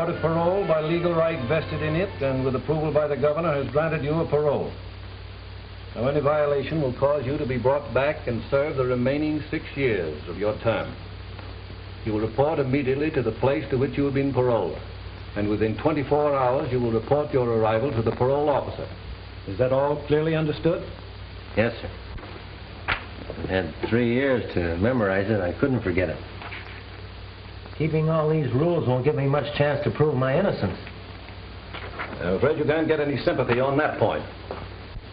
out of parole by legal right vested in it and with approval by the governor has granted you a parole. Now, any violation will cause you to be brought back and serve the remaining 6 years of your term. You will report immediately to the place to which you have been paroled. And within 24 hours, you will report your arrival to the parole officer. Is that all clearly understood? Yes, sir. I had 3 years to memorize it. I couldn't forget it. Keeping all these rules won't give me much chance to prove my innocence. I'm afraid you can't get any sympathy on that point.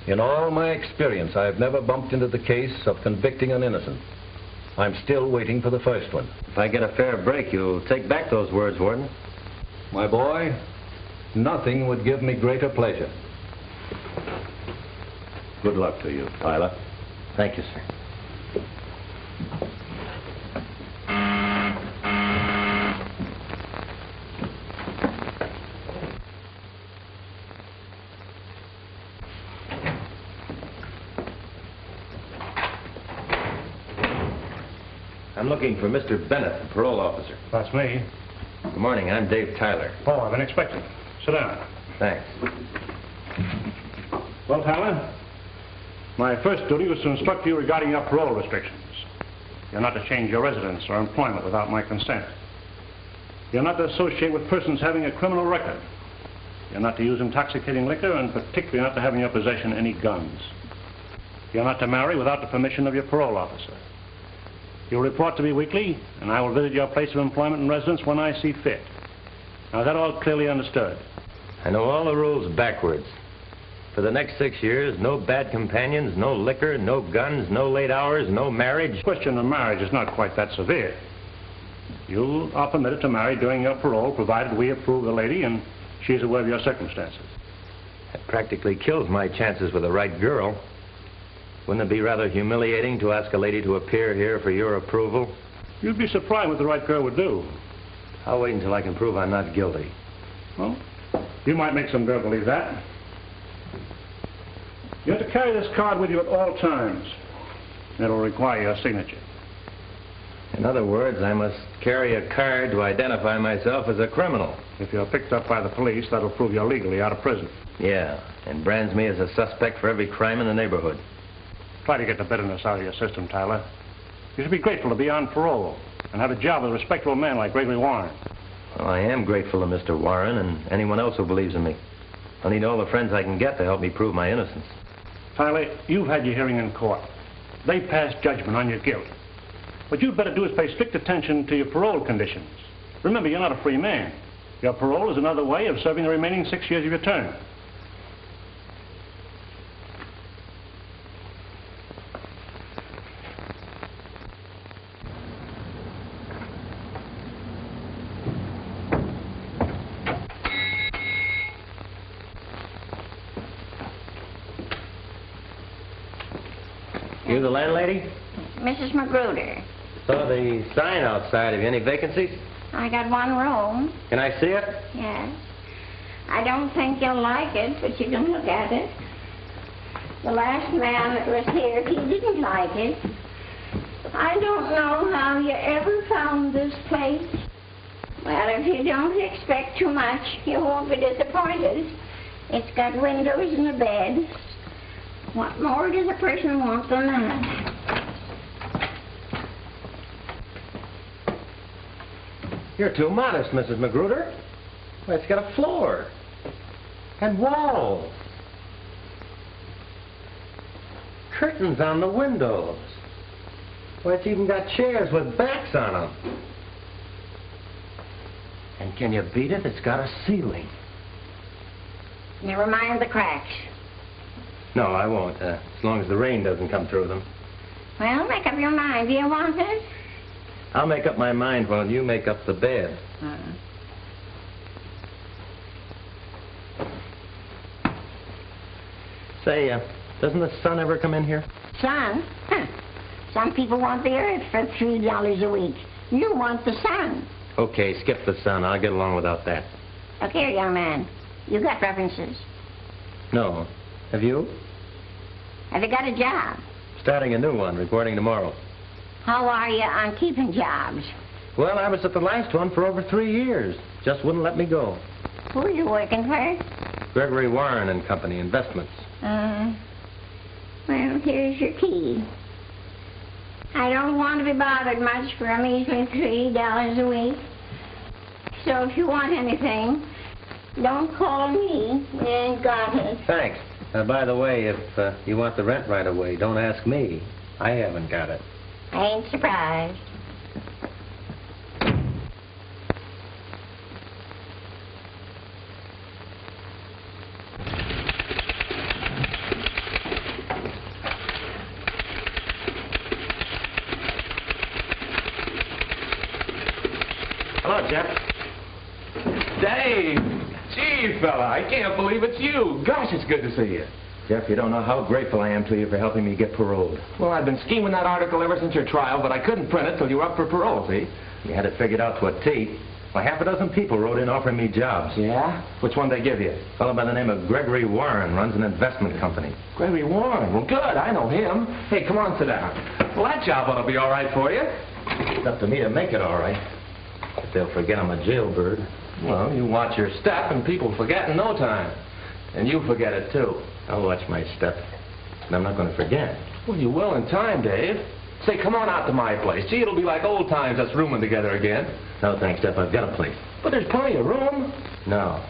In all my experience, I've never bumped into the case of convicting an innocent. I'm still waiting for the first one. If I get a fair break, you'll take back those words, Warden. My boy, nothing would give me greater pleasure. Good luck to you, Tyler. Thank you, sir. I'm looking for Mr. Bennett, the parole officer. That's me. Good morning. I'm Dave Tyler. Oh, I've been expecting. Sit down. Thanks. Well, Tyler, my first duty was to instruct you regarding your parole restrictions. You're not to change your residence or employment without my consent. You're not to associate with persons having a criminal record. You're not to use intoxicating liquor, and particularly not to have in your possession any guns. You're not to marry without the permission of your parole officer. You'll report to me weekly, and I will visit your place of employment and residence when I see fit. Now, is that all clearly understood? I know all the rules backwards. For the next 6 years, no bad companions, no liquor, no guns, no late hours, no marriage. The question of marriage is not quite that severe. You are permitted to marry during your parole, provided we approve the lady and she's aware of your circumstances. That practically kills my chances with the right girl. Wouldn't it be rather humiliating to ask a lady to appear here for your approval? You'd be surprised what the right girl would do. I'll wait until I can prove I'm not guilty. Well, you might make some girl believe that. You have to carry this card with you at all times. It'll require your signature. In other words, I must carry a card to identify myself as a criminal. If you're picked up by the police, that'll prove you're legally out of prison. Yeah, and brands me as a suspect for every crime in the neighborhood. Try to get the bitterness out of your system, Tyler. You should be grateful to be on parole and have a job with a respectable man like Gregory Warren. Well, I am grateful to Mr. Warren and anyone else who believes in me. I need all the friends I can get to help me prove my innocence. Tyler, you've had your hearing in court. They passed judgment on your guilt. What you'd better do is pay strict attention to your parole conditions. Remember, you're not a free man. Your parole is another way of serving the remaining 6 years of your term. You the landlady? Mrs. Magruder. Saw the sign outside. Have you any vacancies? I got one room. Can I see it? Yes. I don't think you'll like it, but you can look at it. The last man that was here, he didn't like it. I don't know how you ever found this place. Well, if you don't expect too much, you won't be disappointed. It's got windows and a bed. What more does a person want than that? You're too modest, Mrs. Magruder. Well, it's got a floor and walls. Curtains on the windows. Well, it's even got chairs with backs on them. And can you beat it? It's got a ceiling. Never mind the cracks. No, I won't, as long as the rain doesn't come through them. Well, make up your mind. Do you want it? I'll make up my mind while you make up the bed. Say, doesn't the sun ever come in here? Sun? Huh. Some people want the earth for $3 a week. You want the sun. Okay, skip the sun. I'll get along without that. Look here, young man. You got references. No. Have you? Have you got a job? Starting a new one, reporting tomorrow. How are you on keeping jobs? Well, I was at the last one for over 3 years. Just wouldn't let me go. Who are you working for? Gregory Warren and Company, Investments. Well, here's your key. I don't want to be bothered much for a measly $3 a week. So if you want anything, don't call me. You ain't got it. Thanks. By the way, if you want the rent right away, don't ask me. I haven't got it. I ain't surprised. Hello, Jeff. Dave! Gee, fella, I can't believe it's you. Gosh, it's good to see you. Jeff, you don't know how grateful I am to you for helping me get paroled. Well, I've been scheming that article ever since your trial, but I couldn't print it till you were up for parole, see? You had it figured out to a T. Well, half a dozen people wrote in offering me jobs. Yeah? Which one they give you? A fellow by the name of Gregory Warren runs an investment company. Gregory Warren. Well, good. I know him. Hey, come on, sit down. Well, that job ought to be all right for you. It's up to me to make it all right. If they'll forget I'm a jailbird. Well, you watch your step, and people forget in no time. And you forget it, too. I'll watch my step. And I'm not going to forget. Well, you will in time, Dave. Say, come on out to my place. Gee, it'll be like old times us rooming together again. No, thanks, Jeff. I've got a place. But there's plenty of room. No.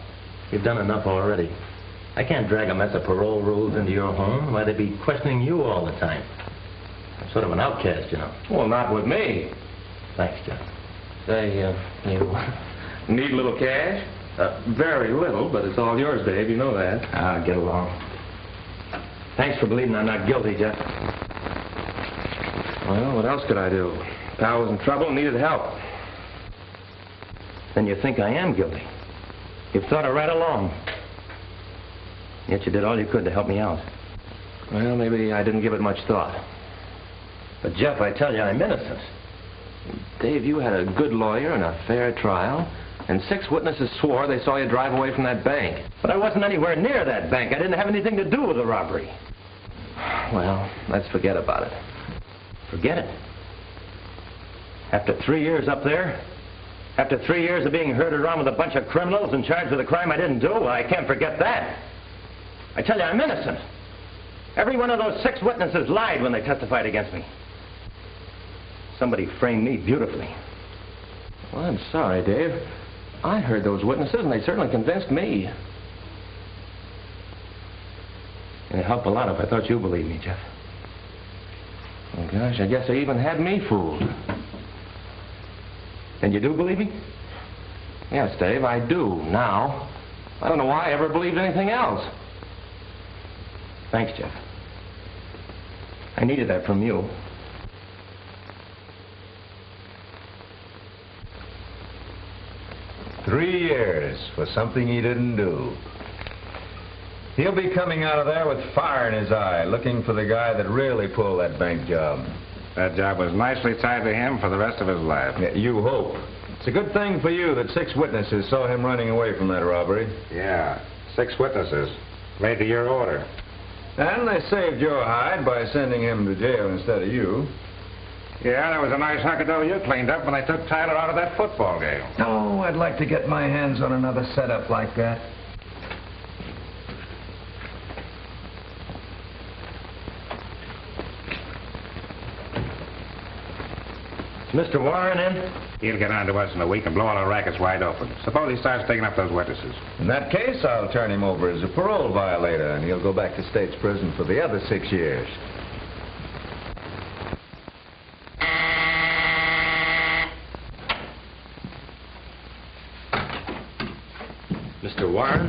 You've done enough already. I can't drag a mess of parole rules into your home. Why, they'd be questioning you all the time. I'm sort of an outcast, you know. Well, not with me. Thanks, Jeff. Say, you need a little cash? Very little, but it's all yours, Dave. You know that. I'll get along. Thanks for believing I'm not guilty, Jeff. Well, what else could I do? Pal was in trouble and needed help. Then you think I am guilty. You've thought it right along. Yet you did all you could to help me out. Well, maybe I didn't give it much thought. But, Jeff, I tell you, I'm innocent. Dave, you had a good lawyer and a fair trial, and 6 witnesses swore they saw you drive away from that bank. But I wasn't anywhere near that bank. I didn't have anything to do with the robbery. Well, let's forget about it. Forget it. After 3 years up there, after 3 years of being herded around with a bunch of criminals and charged with a crime I didn't do, well, I can't forget that. I tell you, I'm innocent. Every one of those 6 witnesses lied when they testified against me. Somebody framed me beautifully. Well, I'm sorry, Dave. I heard those witnesses, and they certainly convinced me. It'd help a lot if I thought you believed me, Jeff. Oh, gosh, I guess they even had me fooled. And you do believe me? Yes, Dave, I do, now. I don't know why I ever believed anything else. Thanks, Jeff. I needed that from you. Three years for something he didn't do. He'll be coming out of there with fire in his eye, looking for the guy that really pulled that bank job. That job was nicely tied to him for the rest of his life. Yeah, you hope. It's a good thing for you that 6 witnesses saw him running away from that robbery. Yeah, 6 witnesses. Made to your order. And they saved your hide by sending him to jail instead of you. Yeah, that was a nice hunk of dough you cleaned up when they took Tyler out of that football game. Oh, I'd like to get my hands on another setup like that. Is Mr. Warren in? He'll get on to us in a week and blow all our rackets wide open. Suppose he starts taking up those witnesses. In that case, I'll turn him over as a parole violator, and he'll go back to state's prison for the other 6 years. Mr. Warren?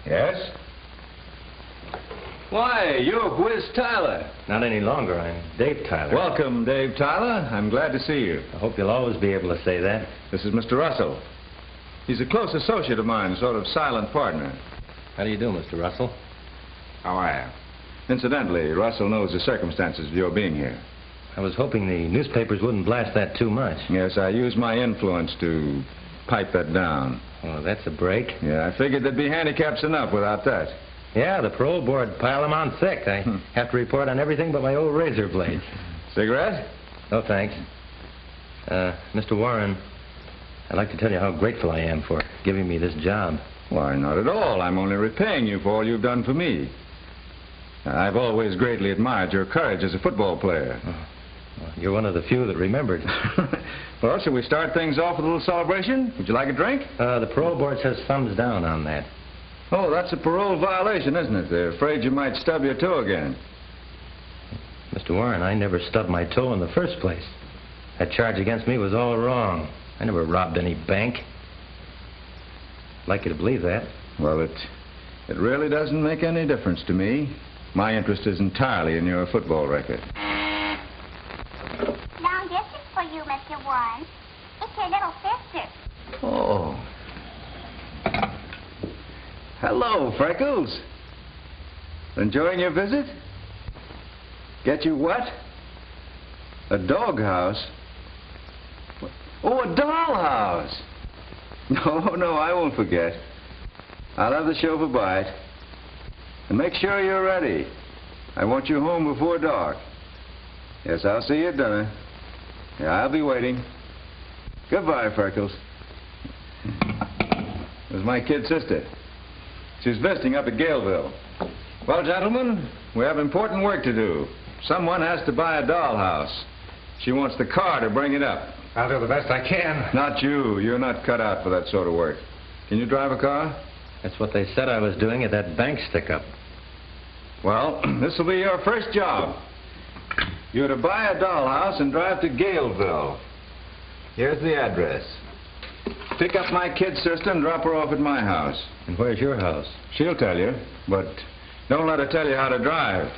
Yes? Why, you're Whiz Tyler. Not any longer. I'm Dave Tyler. Welcome, Dave Tyler. I'm glad to see you. I hope you'll always be able to say that. This is Mr. Russell. He's a close associate of mine, sort of silent partner. How do you do, Mr. Russell? How are you? Incidentally, Russell knows the circumstances of your being here. I was hoping the newspapers wouldn't blast that too much. Yes, I used my influence to pipe that down. Oh, that's a break. Yeah, I figured there'd be handicaps enough without that. Yeah, the parole board piled them on thick. I have to report on everything but my old razor blade. Cigarette? No, thanks. Mr. Warren, I'd like to tell you how grateful I am for giving me this job. Why, not at all. I'm only repaying you for all you've done for me. I've always greatly admired your courage as a football player. Oh, well, you're one of the few that remembered. Well, shall we start things off with a little celebration? Would you like a drink? The parole board says thumbs down on that. Oh, that's a parole violation, isn't it? They're afraid you might stub your toe again. Mr. Warren, I never stubbed my toe in the first place. That charge against me was all wrong. I never robbed any bank. I'd like you to believe that. Well, it really doesn't make any difference to me. My interest is entirely in your football record. Now, this is for you, Mr. Warren. It's your little sister. Oh. Hello, Freckles. Enjoying your visit? Get you what? A doghouse? Oh, a dollhouse. No, I won't forget. I'll have the chauffeur by it. And make sure you're ready. I want you home before dark. Yes, I'll see you at dinner. Yeah, I'll be waiting. Goodbye, Freckles. There's my kid sister. She's visiting up at Galeville. Well, gentlemen, we have important work to do. Someone has to buy a dollhouse. She wants the car to bring it up. I'll do the best I can. Not you. You're not cut out for that sort of work. Can you drive a car? That's what they said I was doing at that bank stick-up. Well, this will be your first job. You're to buy a dollhouse and drive to Galeville. Here's the address. Pick up my kid sister and drop her off at my house. And where's your house? She'll tell you, but don't let her tell you how to drive.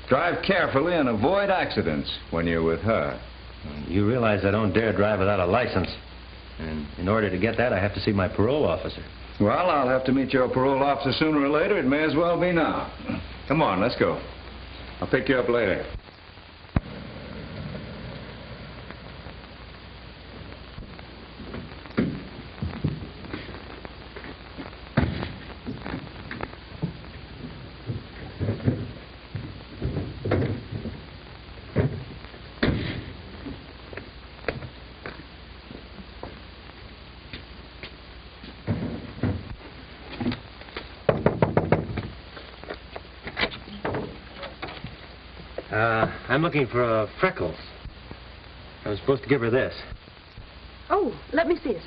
Drive carefully and avoid accidents when you're with her. You realize I don't dare drive without a license. And in order to get that, I have to see my parole officer. Well, I'll have to meet your parole officer sooner or later. It may as well be now. Come on, let's go. I'll pick you up later. I'm looking for Freckles. I was supposed to give her this. Oh, let me see it.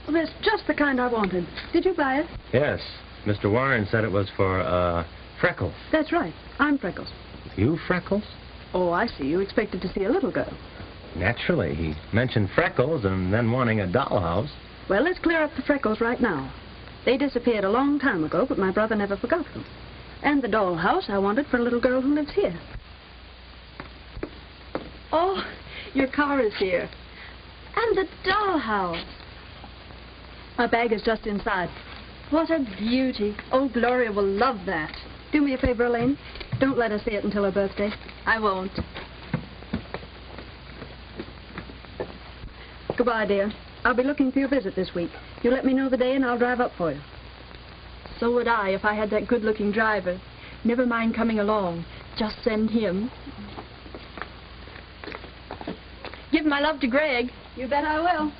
Well, that's just the kind I wanted. Did you buy it? Yes. Mr. Warren said it was for, Freckles. That's right. I'm Freckles. You Freckles? Oh, I see. You expected to see a little girl. Naturally. He mentioned Freckles and then wanting a dollhouse. Well, let's clear up the Freckles right now. They disappeared a long time ago, but my brother never forgot them. And the dollhouse I wanted for a little girl who lives here. Oh, your car is here. And the dollhouse. My bag is just inside. What a beauty. Oh, Gloria will love that. Do me a favor, Elaine. Don't let her see it until her birthday. I won't. Goodbye, dear. I'll be looking for your visit this week. You let me know the day and I'll drive up for you. So would I if I had that good-looking driver. Never mind coming along. Just send him. Give my love to Greg. You bet I will.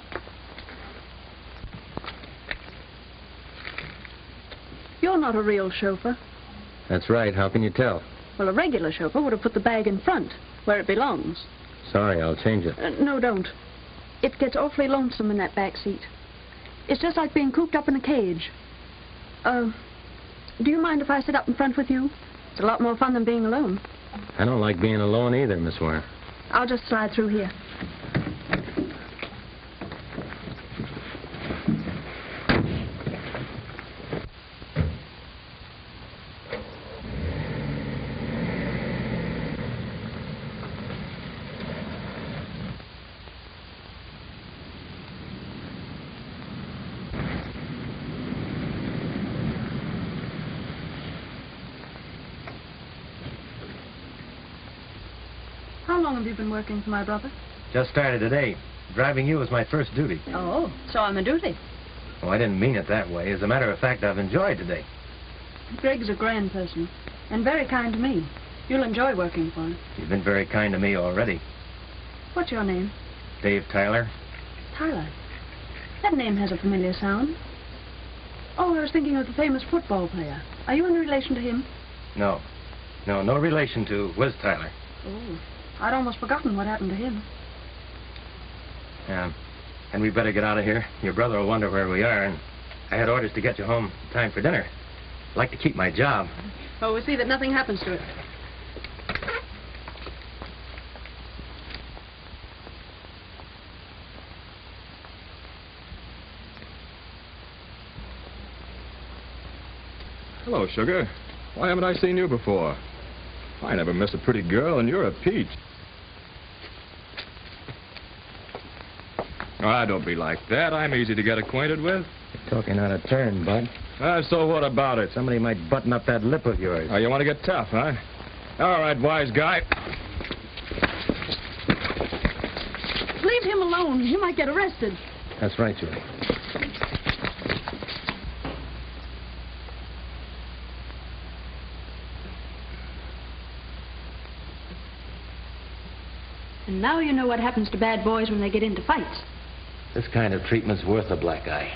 You're not a real chauffeur. That's right. How can you tell? Well, a regular chauffeur would have put the bag in front, where it belongs. Sorry, I'll change it. No, don't. It gets awfully lonesome in that back seat. It's just like being cooped up in a cage. Do you mind if I sit up in front with you? It's a lot more fun than being alone. I don't like being alone either, Miss Warren. I'll just slide through here. How long have you been working for my brother? Just started today. Driving you was my first duty. Oh, so I'm a duty. Oh, I didn't mean it that way. As a matter of fact, I've enjoyed today. Greg's a grand person and very kind to me. You'll enjoy working for him. You've been very kind to me already. What's your name? Dave Tyler. Tyler. That name has a familiar sound. Oh, I was thinking of the famous football player. Are you in relation to him? No. No relation to Wiz Tyler. Oh, I'd almost forgotten what happened to him. Yeah. And we better get out of here. Your brother will wonder where we are, and I had orders to get you home in time for dinner. I'd like to keep my job. Oh, we'll see that nothing happens to it. Hello, Sugar. Why haven't I seen you before? I never miss a pretty girl, and you're a peach. Ah, don't be like that. I'm easy to get acquainted with. You're talking out of turn, Bud. So what about it? Somebody might button up that lip of yours. Oh, you want to get tough, huh? All right, wise guy. Leave him alone. He might get arrested. That's right, Julie. And now you know what happens to bad boys when they get into fights. This kind of treatment's worth a black eye.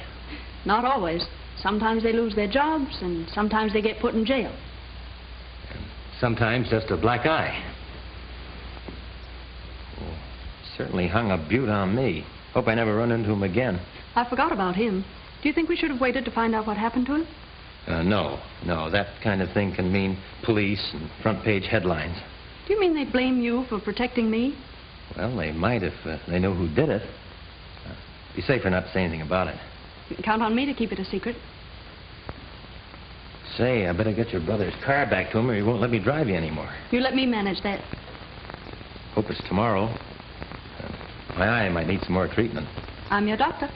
Not always. Sometimes they lose their jobs, and sometimes they get put in jail. Sometimes just a black eye. Oh, certainly hung a beaut on me. Hope I never run into him again. I forgot about him. Do you think we should have waited to find out what happened to him? No. That kind of thing can mean police and front page headlines. Do you mean they blame you for protecting me? Well, they might if they knew who did it. Be safer not to say anything about it. You can count on me to keep it a secret. Say, I better get your brother's car back to him or he won't let me drive you anymore. You let me manage that. Hope it's tomorrow. My eye might need some more treatment. I'm your doctor.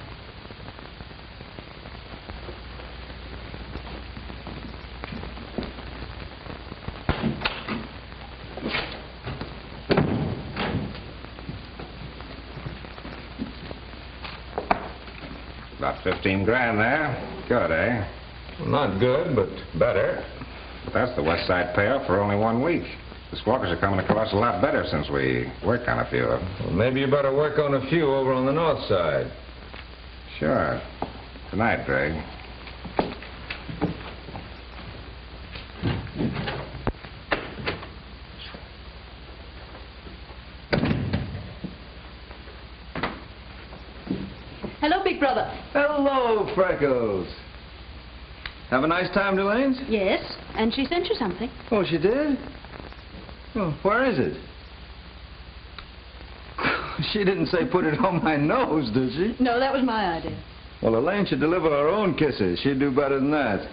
About 15 grand there. Good, eh? Not good, but better. That's the West Side payoff for only 1 week. The squawkers are coming across a lot better since we worked on a few of them. Well, maybe you better work on a few over on the north side. Sure. Tonight, Greg. Hello, big brother. Hello, Freckles. Have a nice time, Delane's? Yes, and she sent you something. Oh, she did? Oh, where is it? She didn't say put it on my nose, did she? No, that was my idea. Well, Elaine should deliver her own kisses. She'd do better than that.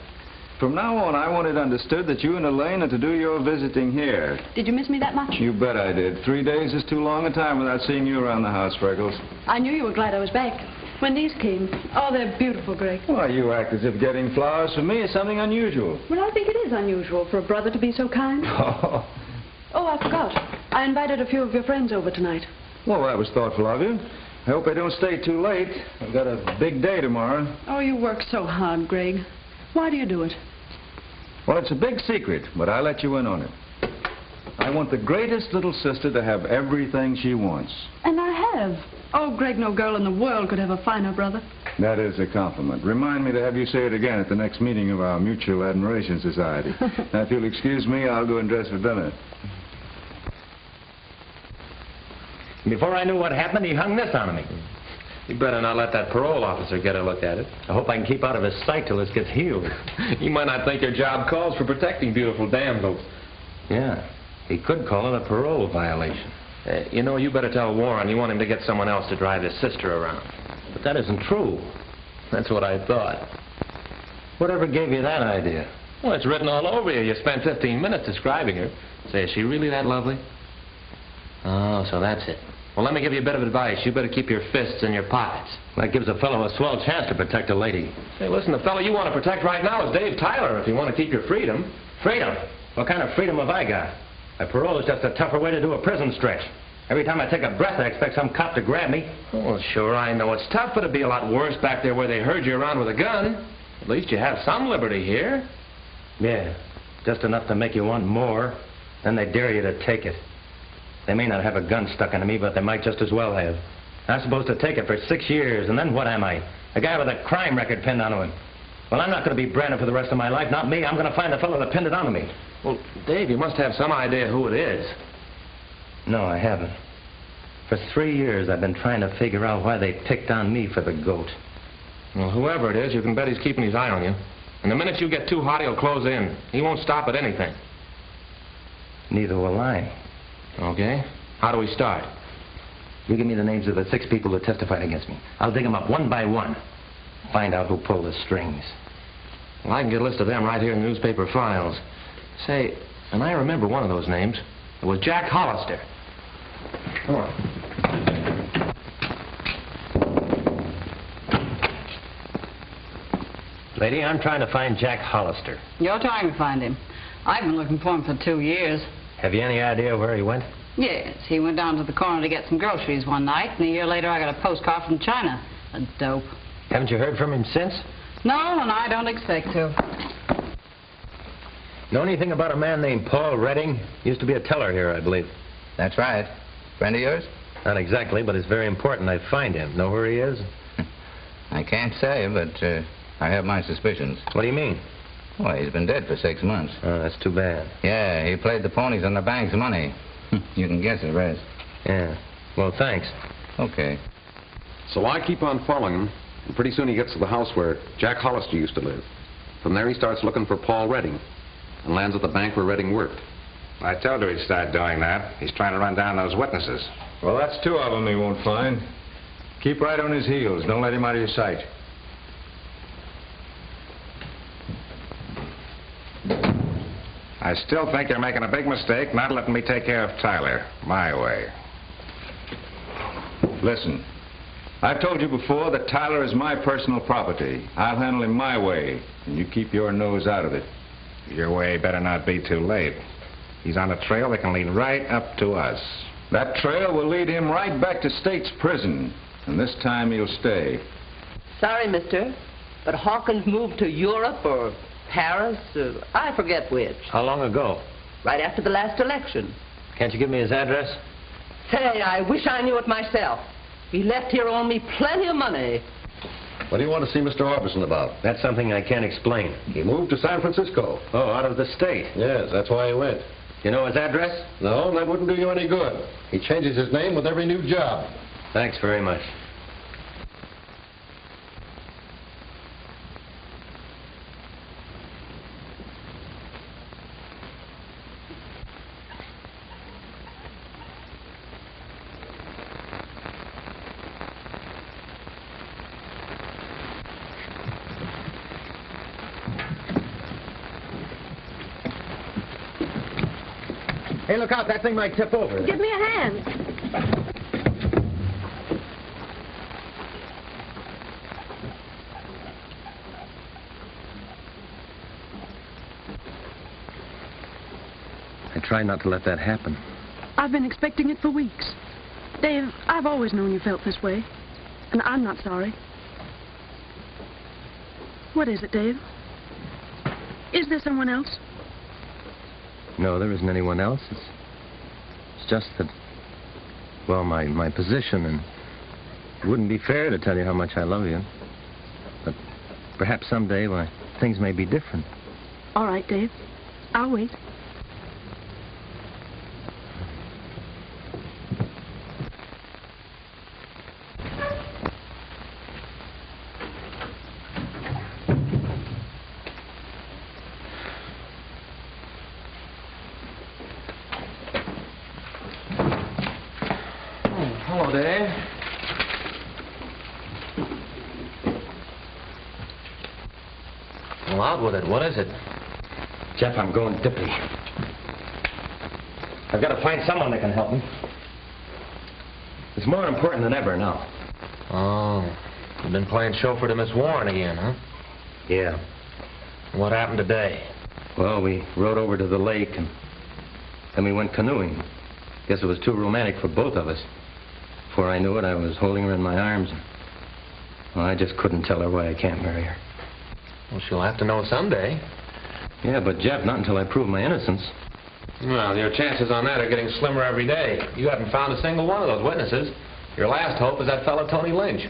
From now on, I want it understood that you and Elaine are to do your visiting here. Did you miss me that much? You bet I did. 3 days is too long a time without seeing you around the house, Freckles. I knew you were glad I was back. When these came, oh, they're beautiful, Greg. Why, you act as if getting flowers from me is something unusual. Well, I think it is unusual for a brother to be so kind. Oh, I forgot. I invited a few of your friends over tonight. Well, that was thoughtful of you. I hope I don't stay too late. I've got a big day tomorrow. Oh, you work so hard, Greg. Why do you do it? Well, it's a big secret, but I let you in on it. I want the greatest little sister to have everything she wants. And I have. Oh, Greg, no girl in the world could have a finer brother. That is a compliment. Remind me to have you say it again at the next meeting of our Mutual Admiration Society. Now, if you'll excuse me, I'll go and dress for dinner. Before I knew what happened, he hung this on me. You better not let that parole officer get a look at it. I hope I can keep out of his sight till this gets healed. You might not think your job calls for protecting beautiful damsels. Yeah, he could call it a parole violation. You know, you better tell Warren you want him to get someone else to drive his sister around. But that isn't true. That's what I thought. Whatever gave you that idea? Well, it's written all over you. You spent 15 minutes describing her. Say, is she really that lovely? Oh, so that's it. Well, let me give you a bit of advice. You better keep your fists in your pockets. That gives a fellow a swell chance to protect a lady. Hey, listen, the fellow you want to protect right now is Dave Tyler, if you want to keep your freedom. Freedom? What kind of freedom have I got? A parole is just a tougher way to do a prison stretch. Every time I take a breath, I expect some cop to grab me. Well, sure, I know it's tough, but it'd be a lot worse back there where they herd you around with a gun. At least you have some liberty here. Yeah, just enough to make you want more. Then they dare you to take it. They may not have a gun stuck into me, but they might just as well have. I'm supposed to take it for 6 years, and then what am I? A guy with a crime record pinned onto him. Well, I'm not going to be branded for the rest of my life. Not me. I'm going to find the fellow that pinned it onto me. Well, Dave, you must have some idea who it is. No, I haven't. For 3 years, I've been trying to figure out why they picked on me for the goat. Well, whoever it is, you can bet he's keeping his eye on you. And the minute you get too hot, he'll close in. He won't stop at anything. Neither will I. Okay. How do we start? You give me the names of the 6 people who testified against me. I'll dig them up one by one. Find out who pulled the strings. Well, I can get a list of them right here in the newspaper files. Say, and I remember one of those names. It was Jack Hollister. Come on. Lady, I'm trying to find Jack Hollister. You're trying to find him. I've been looking for him for 2 years. Have you any idea where he went? Yes, he went down to the corner to get some groceries one night, and a year later I got a postcard from China. A dope. Haven't you heard from him since? No, and I don't expect to. Know anything about a man named Paul Redding? Used to be a teller here, I believe. That's right. Friend of yours? Not exactly, but it's very important I find him. Know where he is? I can't say, but I have my suspicions. What do you mean? Well, he's been dead for 6 months. Oh, that's too bad. Yeah, he played the ponies on the bank's money. You can guess the rest. Yeah. Well, thanks. Okay. So I keep on following him, and pretty soon he gets to the house where Jack Hollister used to live. From there he starts looking for Paul Redding, and lands at the bank where Redding worked. I told you he'd start doing that. He's trying to run down those witnesses. Well, that's 2 of them he won't find. Keep right on his heels. Don't let him out of your sight. I still think you're making a big mistake not letting me take care of Tyler my way. Listen, I've told you before that Tyler is my personal property. I'll handle him my way, and you keep your nose out of it. Your way better not be too late. He's on a trail that can lead right up to us. That trail will lead him right back to State's prison, and this time he'll stay. Sorry, mister, but Hawkins moved to Europe or Paris, I forget which. How long ago? Right after the last election. Can't you give me his address? Say, I wish I knew it myself. He left here owing me plenty of money. What do you want to see Mr. Harbison about? That's something I can't explain. He moved to San Francisco. Oh, out of the state? Yes, that's why he went. You know his address? No, that wouldn't do you any good. He changes his name with every new job. Thanks very much. Hey, look out. That thing might tip over. Give me a hand. I try not to let that happen. I've been expecting it for weeks. Dave, I've always known you felt this way. And I'm not sorry. What is it, Dave? Is there someone else? No, there isn't anyone else. It's just that, well, my position, and it wouldn't be fair to tell you how much I love you. But perhaps someday, why, things may be different. All right, Dave. I'll wait. Hello, Dave. Well, out with it. What is it? Jeff, I'm going dippy. I've got to find someone that can help me. It's more important than ever now. Oh, you've been playing chauffeur to Miss Warren again, huh? Yeah. What happened today? Well, we rode over to the lake, and then we went canoeing. Guess it was too romantic for both of us. Before I knew it, I was holding her in my arms. Well, I just couldn't tell her why I can't marry her. Well, she'll have to know someday. Yeah, but Jeff, not until I prove my innocence. Well, your chances on that are getting slimmer every day. You haven't found a single one of those witnesses. Your last hope is that fellow Tony Lynch.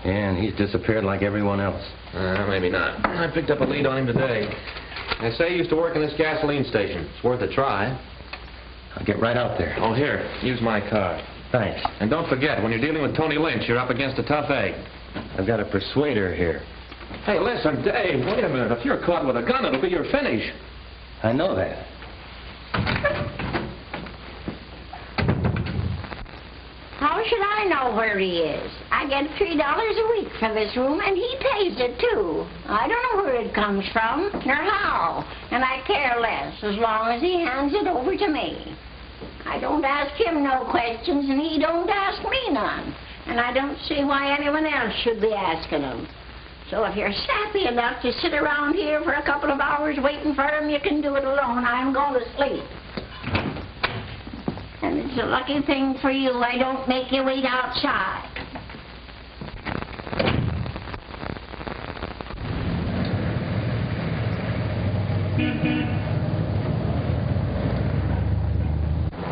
Yeah, and he's disappeared like everyone else. Maybe not. I picked up a lead on him today. They say he used to work in this gasoline station. It's worth a try. I'll get right out there. Oh, here, use my card. Thanks. And don't forget, when you're dealing with Tony Lynch, you're up against a tough egg. I've got to persuade her here. Hey, listen, Dave, wait a minute. If you're caught with a gun, it'll be your finish. I know that. How should I know where he is? I get $3 a week for this room, and he pays it, too. I don't know where it comes from, nor how, and I care less as long as he hands it over to me. I don't ask him no questions, and he don't ask me none, and I don't see why anyone else should be asking them. So if you're sappy enough to sit around here for a couple of hours waiting for him, you can do it alone. I'm going to sleep. And it's a lucky thing for you I don't make you wait outside.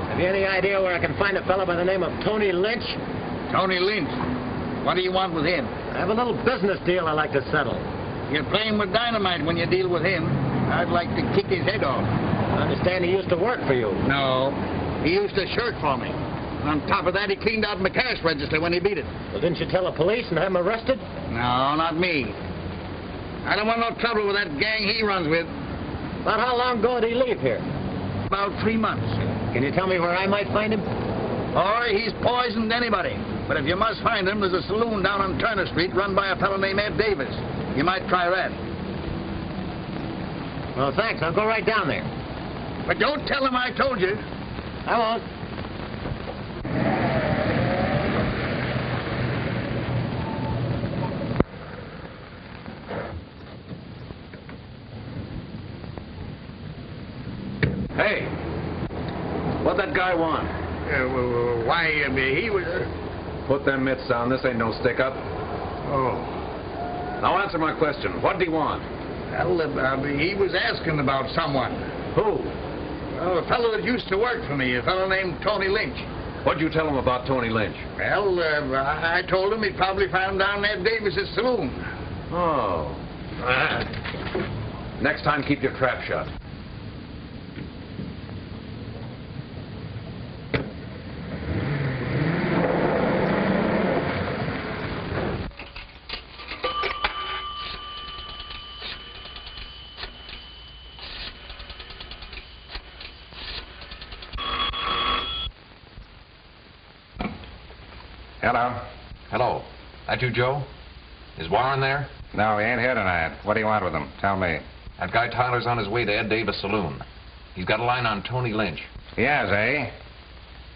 Have you any idea where I can find a fellow by the name of Tony Lynch? Tony Lynch? What do you want with him? I have a little business deal I'd like to settle. You're playing with dynamite when you deal with him. I'd like to kick his head off. I understand he used to work for you. No. He used to shirk for me. On top of that, he cleaned out my cash register when he beat it. Well, didn't you tell the police and have him arrested? No, not me. I don't want no trouble with that gang he runs with. About how long ago did he leave here? About 3 months. Can you tell me where I might find him? Or he's poisoned anybody. But if you must find him, there's a saloon down on Turner Street run by a fellow named Ed Davis. You might try that. Well, thanks. I'll go right down there. But don't tell him I told you. I won't. Hey, what'd that guy want? Why, he was... Put them mitts down. This ain't no stick-up. Oh. Now answer my question. What'd he want? Well, he was asking about someone. Who? A fellow that used to work for me, a fellow named Tony Lynch. What'd you tell him about Tony Lynch? Well, I told him he'd probably found down Ed Davis's saloon. Oh. Next time, keep your trap shut. Hello. Hello. That you, Joe? Is Warren there? No, he ain't here tonight. What do you want with him? Tell me. That guy Tyler's on his way to Ed Davis' saloon. He's got a line on Tony Lynch. He has, eh?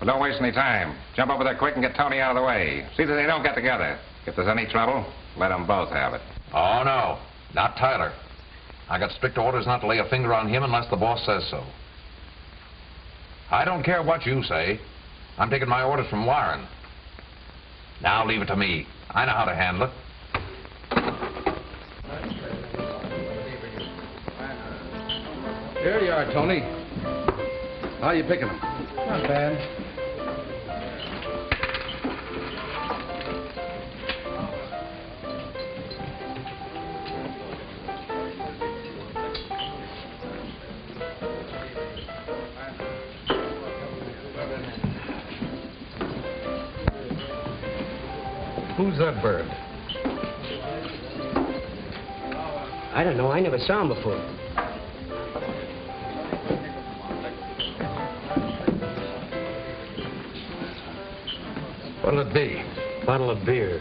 Well, don't waste any time. Jump over there quick and get Tony out of the way. See that they don't get together. If there's any trouble, let them both have it. Oh, no. Not Tyler. I got strict orders not to lay a finger on him unless the boss says so. I don't care what you say. I'm taking my orders from Warren. Now leave it to me. I know how to handle it. Here you are, Tony. How you picking them? Not bad. Who's that bird? I don't know. I never saw him before. What'll it be? Bottle of beer.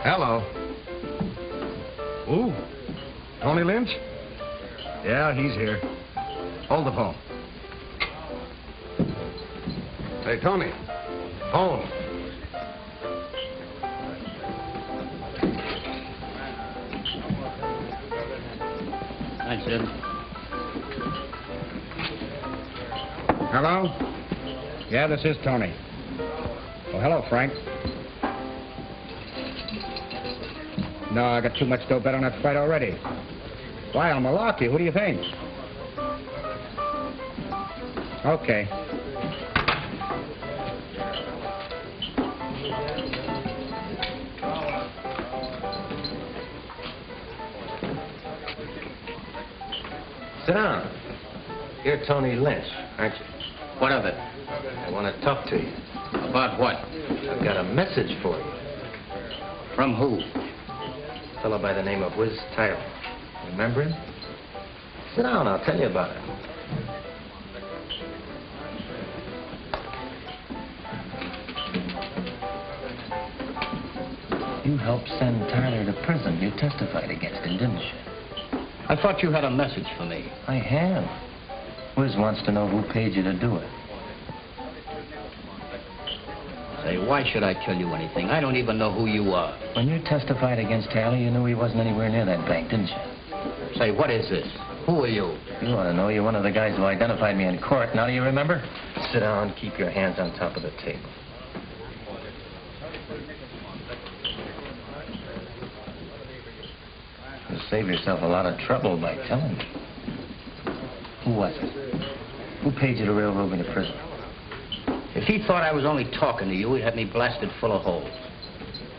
Hello. Ooh. Tony Lynch? Yeah, he's here. Hold the phone. Hey, Tony. Phone. Thanks, Sid. Hello? Yeah, this is Tony. Oh, hello, Frank. No, I got too much dough bet on that fight already. Why, I'm malarkey. Who do you think? Okay. Sit down. You're Tony Lynch, aren't you? What of it? I want to talk to you. About what? I've got a message for you. From who? A fellow by the name of Whiz Tyler. Remember him? Sit down, I'll tell you about it. You helped send Tyler to prison. You testified against him, didn't you? I thought you had a message for me. I have. Whiz wants to know who paid you to do it. Say, why should I tell you anything? I don't even know who you are. When you testified against Tyler, you knew he wasn't anywhere near that bank, didn't you? Say, what is this? Who are you? You ought to know. You're one of the guys who identified me in court. Now do you remember? Sit down. Keep your hands on top of the table. You save yourself a lot of trouble by telling me. Who was it? Who paid you to railroad me to prison? If he thought I was only talking to you, he'd have me blasted full of holes.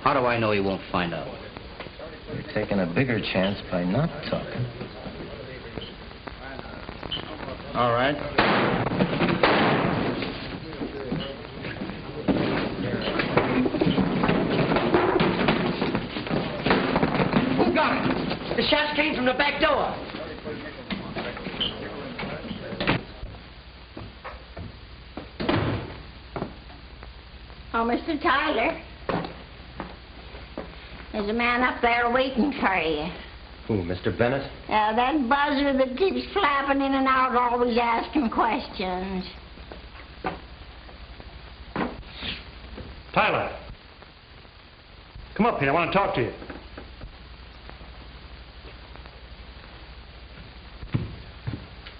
How do I know he won't find out? You're taking a bigger chance by not talking. All right. Who got it? The shots came from the back door. Oh, Mr. Tyler. There's a man up there waiting for you. Who, Mr. Bennett? That buzzer that keeps flapping in and out, always asking questions. Tyler. Come up here. I want to talk to you.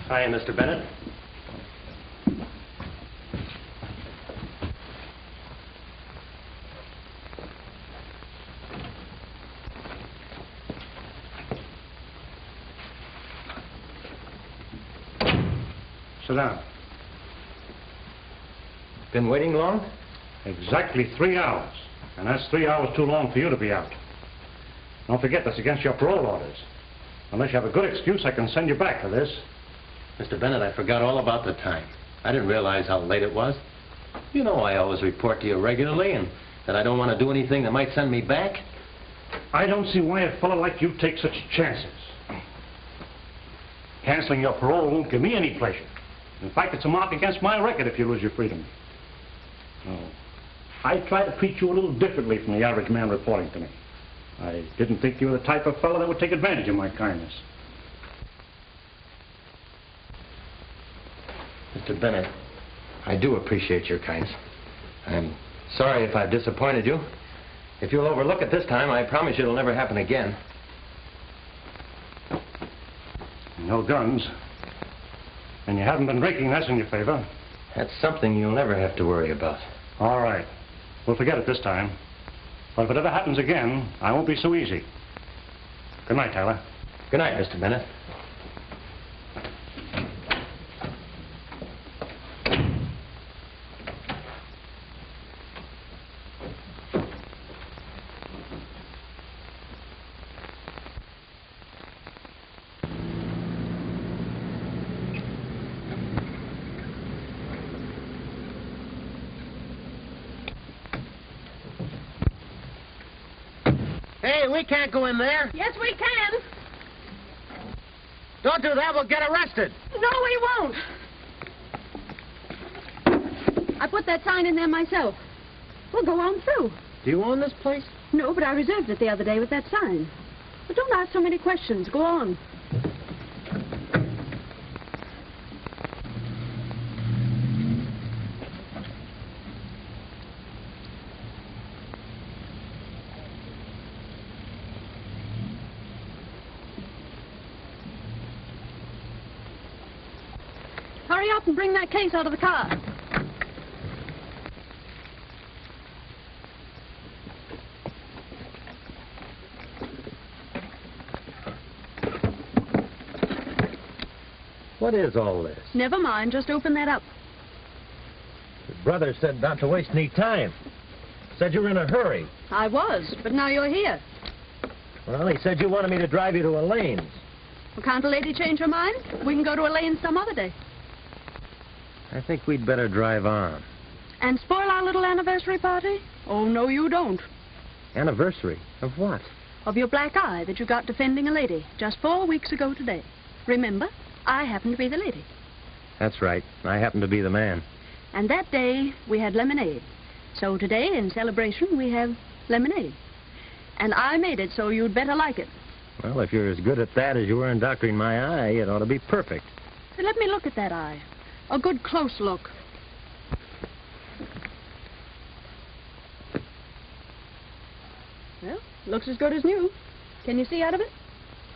Hi, Mr. Bennett. Sit down. Been waiting long? Exactly 3 hours. And that's 3 hours too long for you to be out. Don't forget, that's against your parole orders. Unless you have a good excuse, I can send you back for this. Mr. Bennett, I forgot all about the time. I didn't realize how late it was. You know I always report to you regularly and that I don't want to do anything that might send me back. I don't see why a fellow like you takes such chances. Canceling your parole won't give me any pleasure. In fact, it's a mark against my record if you lose your freedom. Oh, I try to treat you a little differently from the average man reporting to me. I didn't think you were the type of fellow that would take advantage of my kindness. Mr. Bennett, I do appreciate your kindness. I'm sorry if I've disappointed you. If you'll overlook it this time, I promise you it'll never happen again. No guns. And you haven't been drinking, that's in your favor. That's something you'll never have to worry about. All right. We'll forget it this time. But if it ever happens again, I won't be so easy. Good night, Tyler. Good night, Mr. Bennett. Hey, we can't go in there. Yes, we can. Don't do that, we'll get arrested. No, we won't. I put that sign in there myself. We'll go on through. Do you own this place? No, but I reserved it the other day with that sign. But don't ask so many questions. Go on. hurry up and bring that case out of the car. What is all this? Never mind, just open that up. Your brother said not to waste any time. Said you were in a hurry. I was, but now you're here. Well, he said you wanted me to drive you to Elaine's. Well, can't a lady change her mind? We can go to Elaine some other day. I think we'd better drive on. And spoil our little anniversary party? Oh, no, you don't. Anniversary? Of what? Of your black eye that you got defending a lady just 4 weeks ago today. Remember? I happen to be the lady. That's right. I happen to be the man. And that day, we had lemonade. So today, in celebration, we have lemonade. And I made it, so you'd better like it. Well, if you're as good at that as you were in doctoring my eye, it ought to be perfect. So let me look at that eye. A good close look. Well, looks as good as new. Can you see out of it?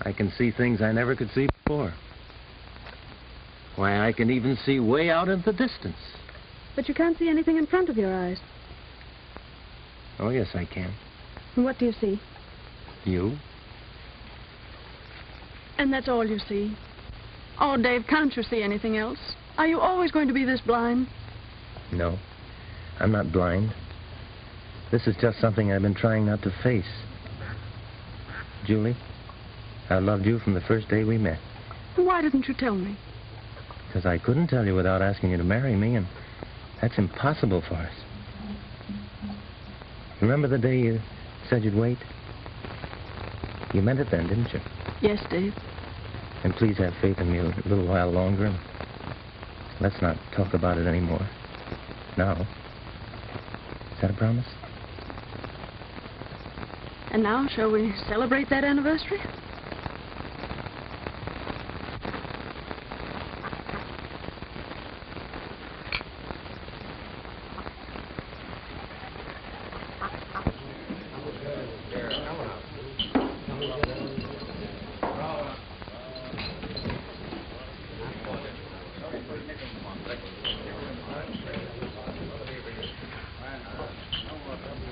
I can see things I never could see before. Why, I can even see way out in the distance. But you can't see anything in front of your eyes. Oh, yes, I can. And what do you see? You. And that's all you see? Oh, Dave, can't you see anything else? Are you always going to be this blind? No, I'm not blind. This is just something I've been trying not to face. Julie, I loved you from the first day we met. Why didn't you tell me? Because I couldn't tell you without asking you to marry me, and that's impossible for us. Remember the day you said you'd wait? You meant it then, didn't you? Yes, Dave. And please have faith in me a little while longer, and let's not talk about it anymore. Now. Is that a promise? And now, shall we celebrate that anniversary?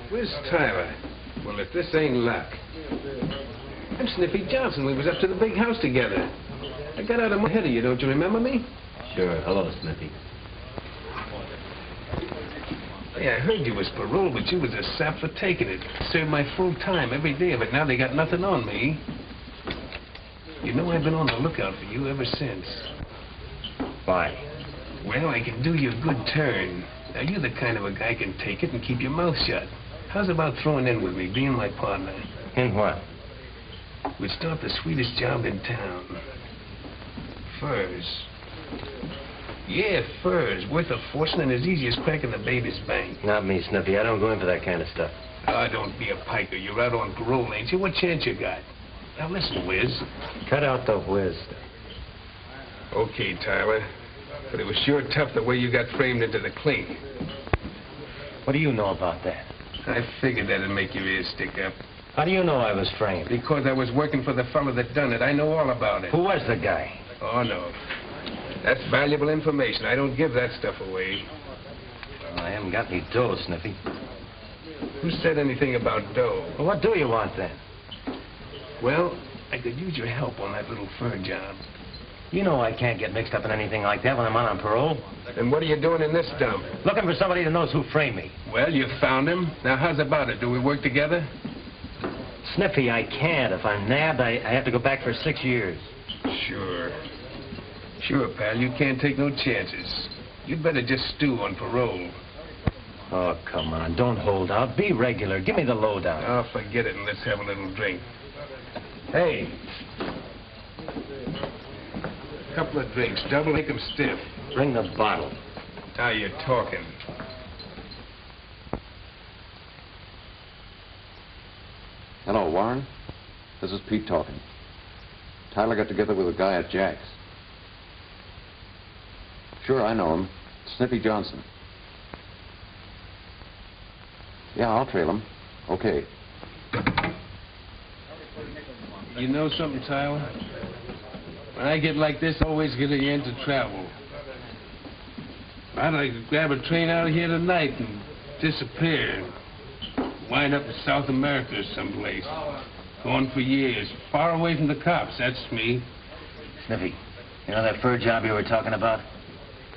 Where's Tyler? Well, if this ain't luck. I'm Sniffy Johnson. We was up to the big house together. I got out of my head of you, don't you remember me? Sure. Hello, Sniffy. Hey, I heard you was paroled, but you was a sap for taking it. Served my full time every day, but now they got nothing on me. You know I've been on the lookout for you ever since. Why? Well, I can do you a good turn. Now, you're the kind of a guy can take it and keep your mouth shut. How's about throwing in with me, being my partner? In what? We'd start the sweetest job in town. Furs. Yeah, furs. Worth a fortune and as easy as cracking the baby's bank. Not me, Sniffy. I don't go in for that kind of stuff. Ah, don't be a piker. You're out on parole, ain't you? What chance you got? Now, listen, Wiz. Cut out the whiz. Okay, Tyler. But it was sure tough the way you got framed into the clink. What do you know about that? I figured that'd make your ears stick up. How do you know I was framed? Because I was working for the fellow that done it. I know all about it. Who was the guy? Oh, no. That's valuable information. I don't give that stuff away. Well, I haven't got any dough, Sniffy. Who said anything about dough? Well, what do you want, then? Well, I could use your help on that little fur job. You know I can't get mixed up in anything like that when I'm on parole. Then what are you doing in this dump? Looking for somebody that knows who framed me. Well, you found him. Now, how's about it? Do we work together? Sniffy, I can't. If I'm nabbed, I have to go back for 6 years. Sure. Sure, pal. You can't take no chances. You'd better just stew on parole. Oh, come on. Don't hold out. Be regular. Give me the lowdown. Oh, forget it and let's have a little drink. Hey. Couple of drinks. Double, make 'em stiff. Bring the bottle. Now you're talking. Hello, Warren. This is Pete talking. Tyler got together with a guy at Jack's. Sure, I know him. Sniffy Johnson. Yeah, I'll trail him. Okay. You know something, Tyler? When I get like this, I always get into trouble. I'd like to grab a train out of here tonight and disappear. Wind up in South America or someplace. Gone for years. Far away from the cops, that's me. Sniffy, you know that fur job you were talking about?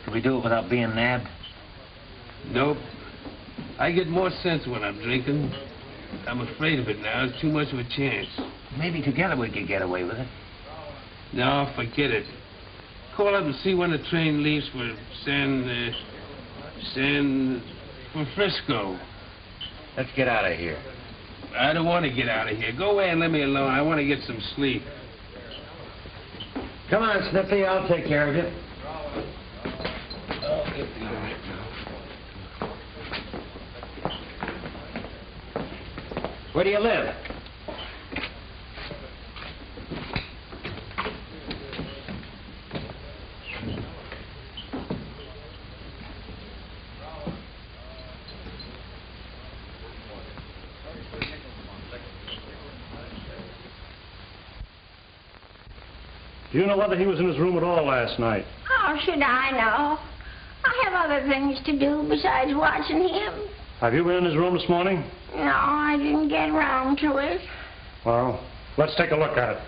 Could we do it without being nabbed? Nope. I get more sense when I'm drinking. I'm afraid of it now. It's too much of a chance. Maybe together we could get away with it. No, forget it. Call up and see when the train leaves for for Frisco. Let's get out of here. I don't want to get out of here. Go away and let me alone. I want to get some sleep. Come on, Sniffy. I'll take care of you. Where do you live? Do you know whether he was in his room at all last night? How should I know? I have other things to do besides watching him. Have you been in his room this morning? No, I didn't get round to it. Well, let's take a look at it.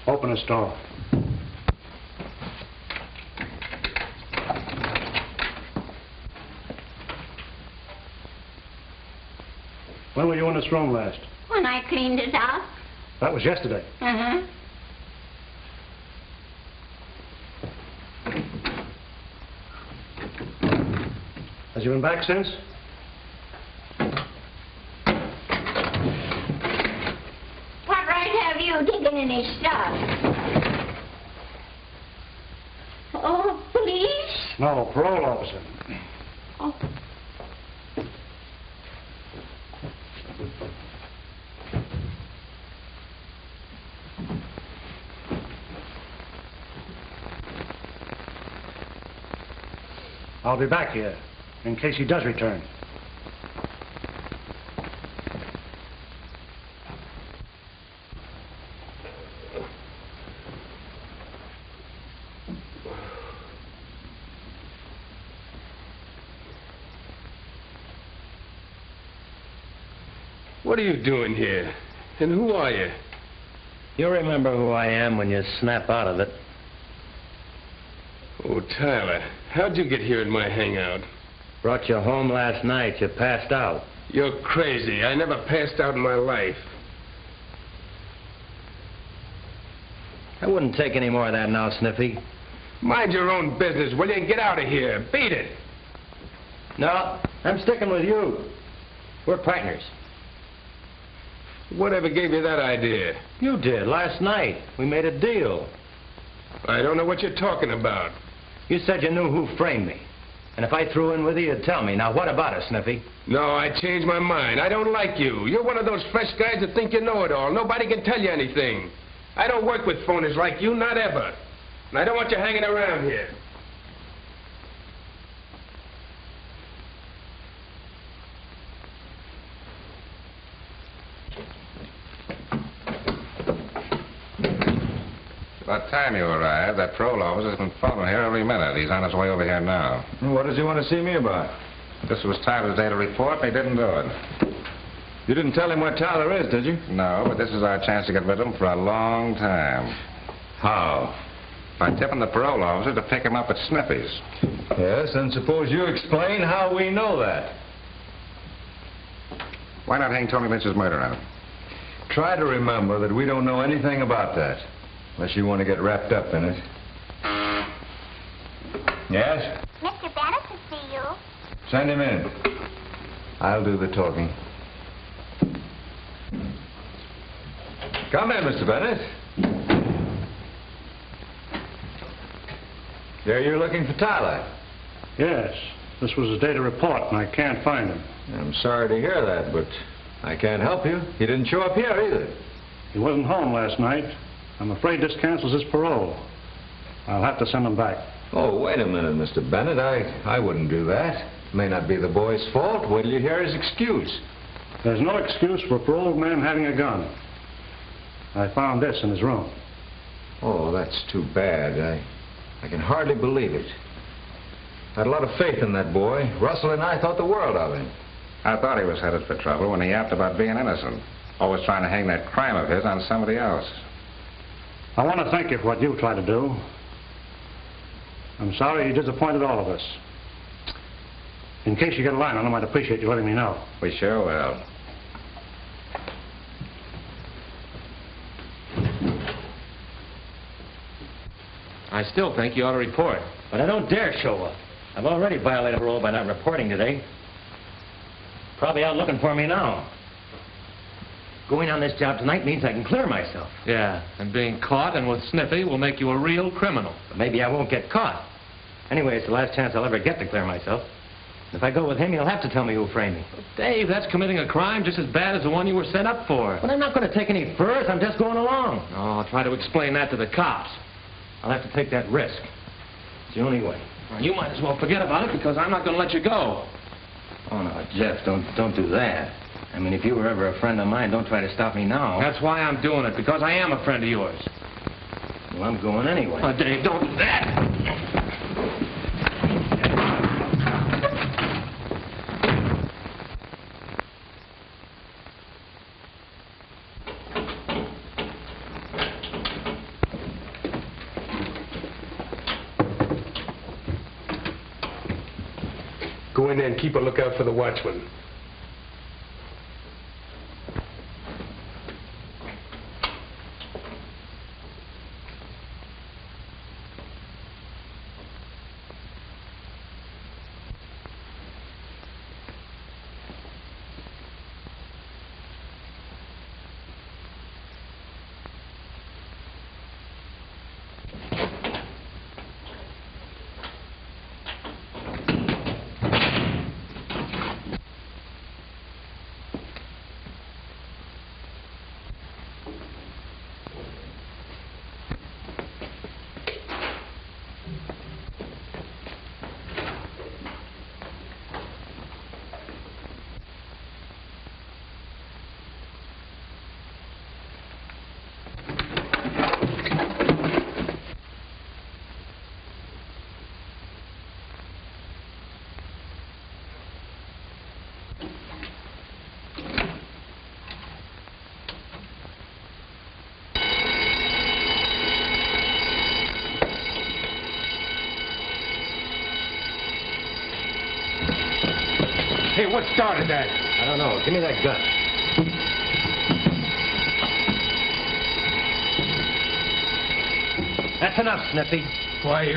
Open this door. When were you in this room last? When I cleaned it out. That was yesterday. Uh-huh. Has he been back since? What right have you digging in his stuff? Oh, police? No, parole officer. Oh. I'll be back here in case he does return. What are you doing here? And who are you? You'll remember who I am when you snap out of it. Oh, Tyler, how'd you get here in my hangout? Brought you home last night. You passed out. You're crazy. I never passed out in my life. I wouldn't take any more of that now, Sniffy. Mind your own business, will you? And get out of here. Beat it. No, I'm sticking with you. We're partners. Whatever gave you that idea? You did, last night. We made a deal. I don't know what you're talking about. You said you knew who framed me. And if I threw in with you, you'd tell me. Now, what about it, Sniffy? No, I changed my mind. I don't like you. You're one of those fresh guys that think you know it all. Nobody can tell you anything. I don't work with phonies like you, not ever. And I don't want you hanging around here. About time you arrived, that parole officer's been following here every minute. He's on his way over here now. What does he want to see me about? This was Tyler's day to report, and he didn't do it. You didn't tell him where Tyler is, did you? No, but this is our chance to get rid of him for a long time. How? By tipping the parole officer to pick him up at Sniffy's. Yes, and suppose you explain how we know that. Why not hang Tony Lynch's murder on him? Try to remember that we don't know anything about that. Unless you want to get wrapped up in it. Yes? Mr. Bennett to see you. Send him in. I'll do the talking. Come in, Mr. Bennett. There you're looking for Tyler. Yes. This was his day to report, and I can't find him. I'm sorry to hear that, but I can't help you. He didn't show up here either. He wasn't home last night. I'm afraid this cancels his parole. I'll have to send him back. Oh, wait a minute, Mr. Bennett. I wouldn't do that. It may not be the boy's fault. Wait till you hear his excuse. There's no excuse for a paroled man having a gun. I found this in his room. Oh, that's too bad. I can hardly believe it. I had a lot of faith in that boy. Russell and I thought the world of him. I thought he was headed for trouble when he yapped about being innocent. Always trying to hang that crime of his on somebody else. I want to thank you for what you've tried to do. I'm sorry you disappointed all of us. In case you get a line on him, I'd appreciate you letting me know. We sure will. I still think you ought to report. But I don't dare show up. I've already violated parole by not reporting today. Probably out looking for me now. Going on this job tonight means I can clear myself. Yeah, and being caught and with Sniffy will make you a real criminal. But maybe I won't get caught. Anyway, it's the last chance I'll ever get to clear myself. If I go with him, he'll have to tell me who framed me. Dave, that's committing a crime just as bad as the one you were set up for. But I'm not going to take any furs. I'm just going along. Oh, I'll try to explain that to the cops. I'll have to take that risk. It's the only way. Well, you might as well forget about it because I'm not going to let you go. Oh, no, Jeff, don't do that. I mean, if you were ever a friend of mine, don't try to stop me now. That's why I'm doing it, because I am a friend of yours. Well, I'm going anyway. Oh, Dave, don't do that. Go in there and keep a lookout for the watchman. Hey, what started that? I don't know. Give me that gun. That's enough, Sniffy. Why,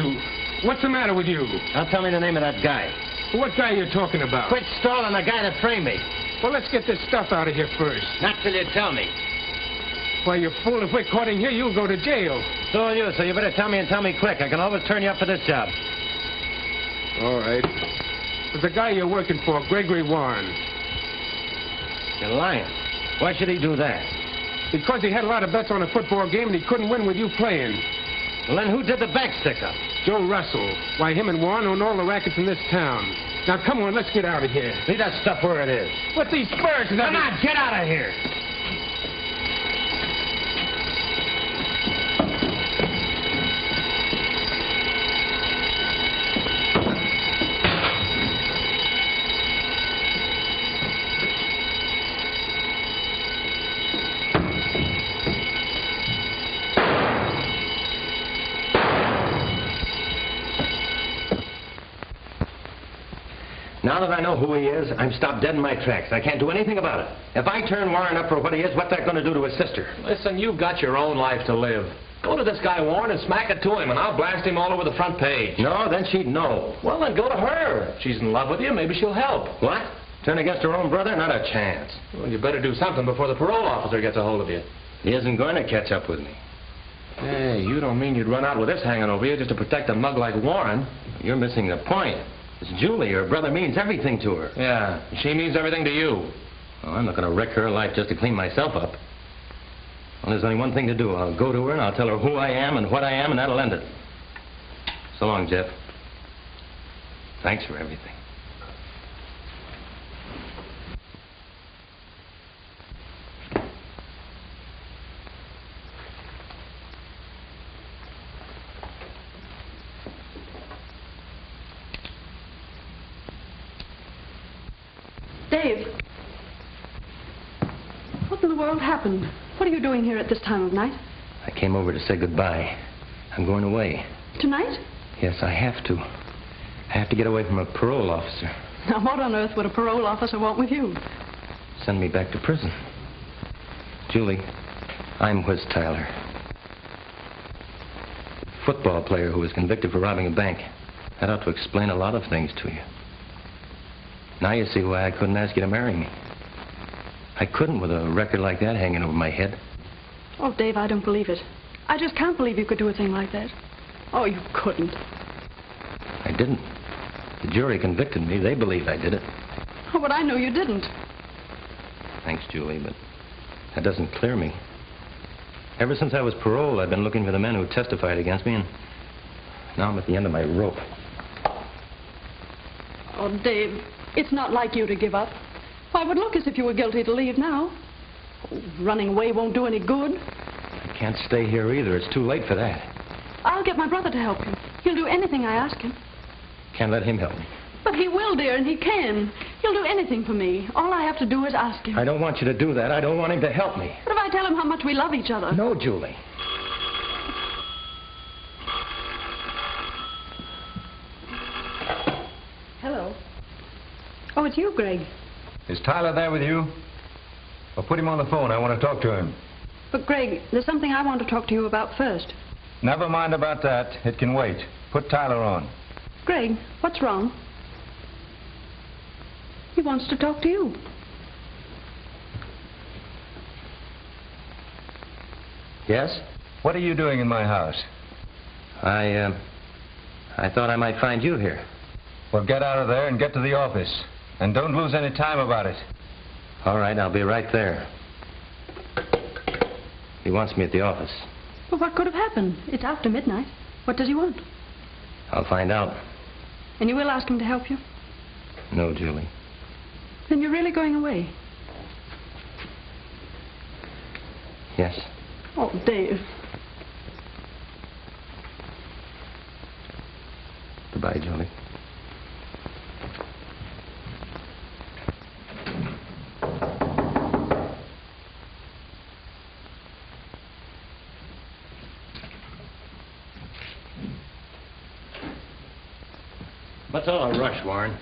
what's the matter with you? Now tell me the name of that guy. What guy are you talking about? Quit stalling the guy that framed me. Well, let's get this stuff out of here first. Not till you tell me. Why, you fool, if we're caught in here, you'll go to jail. So will you, so you better tell me and tell me quick. I can always turn you up for this job. All right. There's a guy you're working for, Gregory Warren. You're lying. Why should he do that? Because he had a lot of bets on a football game and he couldn't win with you playing. Well, then who did the bank stick-up? Joe Russell. Why, him and Warren own all the rackets in this town. Now, come on, let's get out of here. Leave that stuff where it is. What these spurs? Come on, get out of here. Now that I know who he is, I'm stopped dead in my tracks. I can't do anything about it. If I turn Warren up for what he is, what's that going to do to his sister? Listen, you've got your own life to live. Go to this guy Warren and smack it to him, and I'll blast him all over the front page. No, then she'd know. Well, then go to her. If she's in love with you, maybe she'll help. What? Turn against her own brother? Not a chance. Well, you better do something before the parole officer gets a hold of you. He isn't going to catch up with me. Hey, you don't mean you'd run out with this hanging over you just to protect a mug like Warren? You're missing the point. It's Julie. Her brother means everything to her. Yeah, she means everything to you. Well, I'm not going to wreck her life just to clean myself up. Well, there's only one thing to do. I'll go to her and I'll tell her who I am and what I am, and that'll end it. So long, Jeff. Thanks for everything. Dave. What in the world happened? What are you doing here at this time of night? I came over to say goodbye. I'm going away. Tonight? Yes, I have to. I have to get away from a parole officer. Now, what on earth would a parole officer want with you? Send me back to prison. Julie, I'm Whiz Tyler. Football player who was convicted for robbing a bank. That ought to explain a lot of things to you. Now you see why I couldn't ask you to marry me. I couldn't with a record like that hanging over my head. Oh, Dave, I don't believe it. I just can't believe you could do a thing like that. Oh, you couldn't. I didn't. The jury convicted me. They believed I did it. Oh, but I know you didn't. Thanks, Julie, but that doesn't clear me. Ever since I was paroled, I've been looking for the men who testified against me, and now I'm at the end of my rope. Oh, Dave, it's not like you to give up. Why, it would look as if you were guilty to leave now. Oh, running away won't do any good. I can't stay here either. It's too late for that. I'll get my brother to help you. He'll do anything I ask him. Can't let him help me. But he will, dear, and he can. He'll do anything for me. All I have to do is ask him. I don't want you to do that. I don't want him to help me. What if I tell him how much we love each other? No, Julie. Hello. Oh, it's you, Greg. Is Tyler there with you? Well, put him on the phone. I want to talk to him. But, Greg, there's something I want to talk to you about first. Never mind about that. It can wait. Put Tyler on. Greg, what's wrong? He wants to talk to you. Yes? What are you doing in my house? I thought I might find you here. Well, get out of there and get to the office. And don't lose any time about it. All right, I'll be right there. He wants me at the office. Well, what could have happened? It's after midnight. What does he want? I'll find out. And you will ask him to help you? No, Julie. Then you're really going away? Yes. Oh, Dave. Goodbye, Julie. What's all the rush, Warren?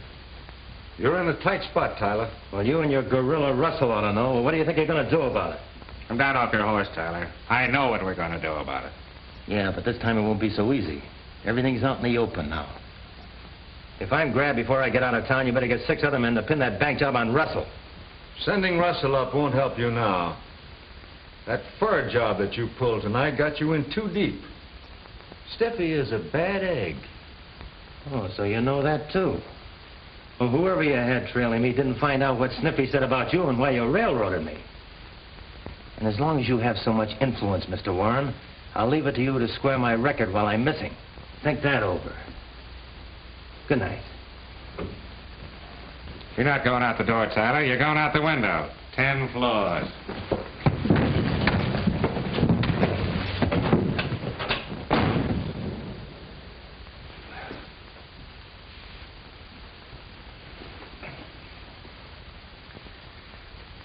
You're in a tight spot, Tyler. Well, you and your gorilla Russell ought to know. Well, what do you think you're going to do about it? Come down off your horse, Tyler. I know what we're going to do about it. Yeah, but this time it won't be so easy. Everything's out in the open now. If I'm grabbed before I get out of town, you better get 6 other men to pin that bank job on Russell. Sending Russell up won't help you now. That fur job that you pulled tonight got you in too deep. Steffi is a bad egg. Oh, so you know that, too. Well, whoever you had trailing me didn't find out what Sniffy said about you and why you railroaded me. And as long as you have so much influence, Mr. Warren, I'll leave it to you to square my record while I'm missing. Think that over. Good night. You're not going out the door, Tyler. You're going out the window. 10 floors.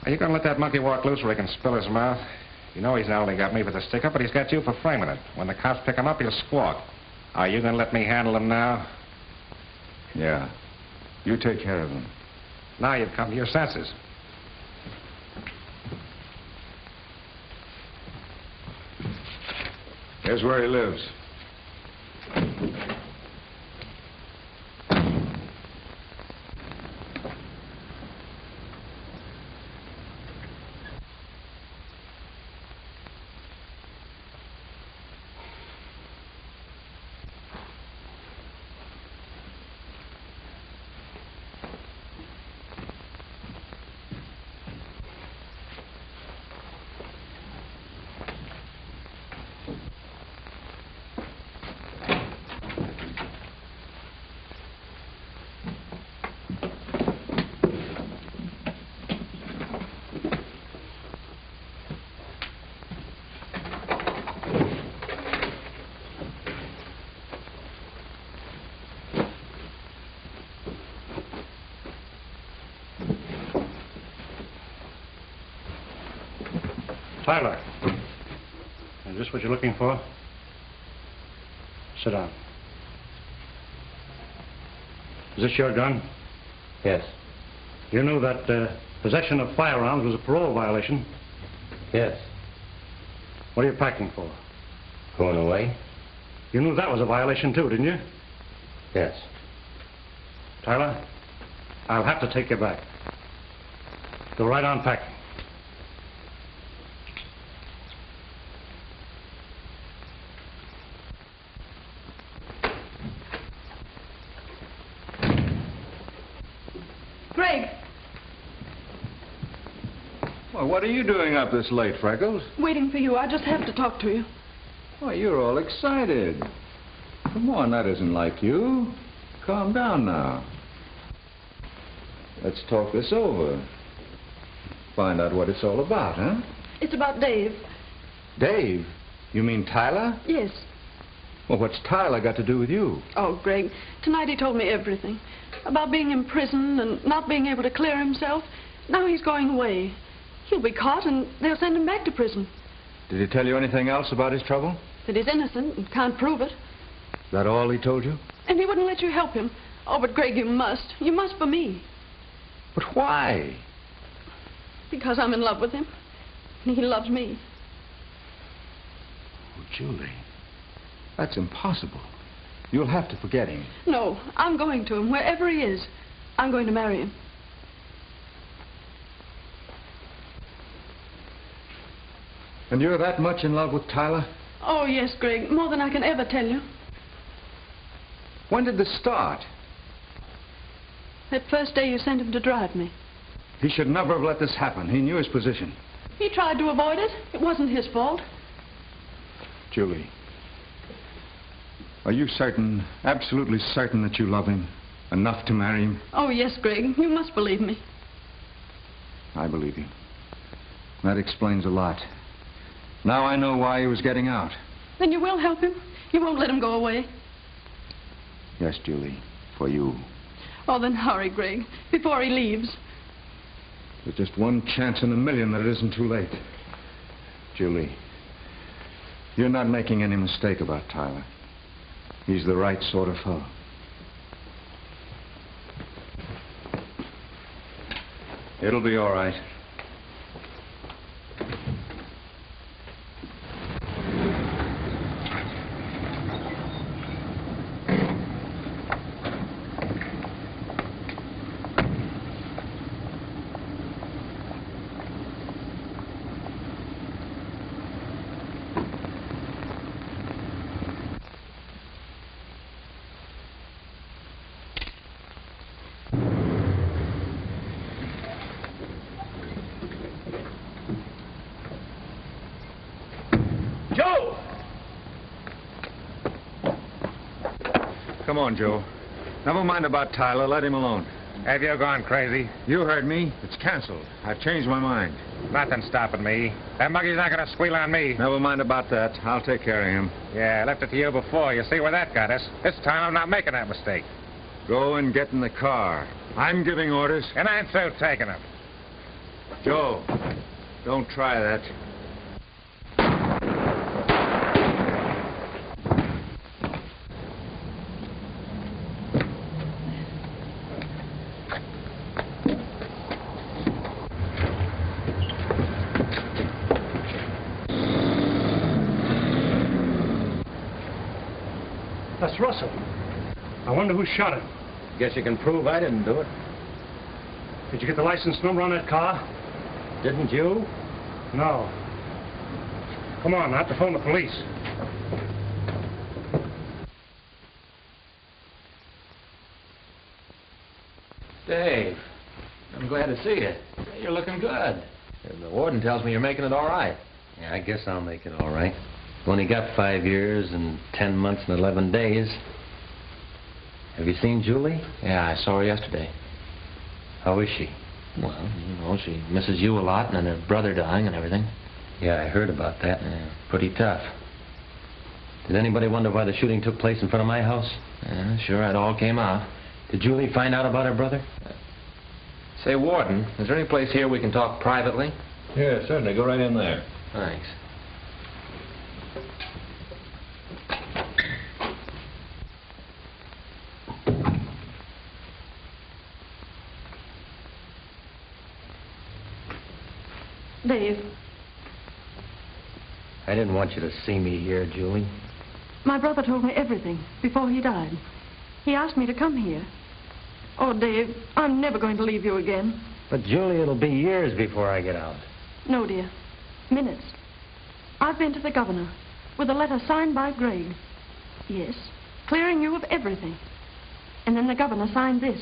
Are you going to let that monkey walk loose where he can spill his mouth? You know he's not only got me for the stick-up, but he's got you for framing it. When the cops pick him up, he'll squawk. Are you going to let me handle him now? Yeah. You take care of him. Now you've come to your senses. Here's where he lives. Tyler. Is this what you're looking for? Sit down. Is this your gun? Yes. You knew that possession of firearms was a parole violation? Yes. What are you packing for? Going away? You knew that was a violation too, didn't you? Yes. Tyler, I'll have to take you back. Go right on packing. Greg, Well, what are you doing up this late, Freckles? waiting for you. I just have to talk to you. Why, you're all excited. Come on, that isn't like you. Calm down now. Let's talk this over. Find out what it's all about, huh? It's about Dave. Dave? You mean Tyler? Yes. Well, what's Tyler got to do with you? Oh, Greg, tonight he told me everything. About being in prison and not being able to clear himself. Now he's going away. He'll be caught and they'll send him back to prison. Did he tell you anything else about his trouble? That he's innocent and can't prove it. Is that all he told you? And he wouldn't let you help him. Oh, but Greg, you must. You must for me. But why? Because I'm in love with him. And he loves me. Oh, Julie, that's impossible. You'll have to forget him. No, I'm going to him, wherever he is. I'm going to marry him. And you're that much in love with Tyler? Oh, yes, Greg, more than I can ever tell you. When did this start? That first day you sent him to drive me. He should never have let this happen. He knew his position. He tried to avoid it. It wasn't his fault. Julie, are you certain, absolutely certain that you love him enough to marry him? Oh, yes, Greg, you must believe me. I believe you. That explains a lot. Now I know why he was getting out. Then you will help him? You won't let him go away? Yes, Julie, for you. Oh, then hurry, Greg, before he leaves. There's just one chance in a million that it isn't too late. Julie, you're not making any mistake about Tyler. He's the right sort of fellow. It'll be all right. Come on, Joe. Never mind about Tyler. Let him alone. Have you gone crazy? You heard me. It's canceled. I've changed my mind. Nothing's stopping me. That monkey's not going to squeal on me. Never mind about that. I'll take care of him. Yeah, I left it to you before. You see where that got us. This time I'm not making that mistake. Go and get in the car. I'm giving orders. And I'm through taking them. Joe, don't try that. That's Russell. I wonder who shot him. Guess you can prove I didn't do it. Did you get the license number on that car? Didn't you? No. Come on, I have to phone the police. Dave, I'm glad to see you. You're looking good. The warden tells me you're making it all right. Yeah, I guess I'll make it all right. Only got 5 years and 10 months and 11 days. Have you seen Julie? Yeah, I saw her yesterday. How is she? Well, you know, she misses you a lot and her brother dying and everything. Yeah, I heard about that. Yeah. Pretty tough. Did anybody wonder why the shooting took place in front of my house? Yeah, sure, it all came out. Did Julie find out about her brother? Say, Warden, is there any place here we can talk privately? Yeah, certainly. Go right in there. Thanks. Dave, I didn't want you to see me here, Julie. my brother told me everything before he died. He asked me to come here. Oh, Dave, I'm never going to leave you again. But, Julie, it'll be years before I get out. No, dear. Minutes. I've been to the governor with a letter signed by Greg. Yes, clearing you of everything. And then the governor signed this.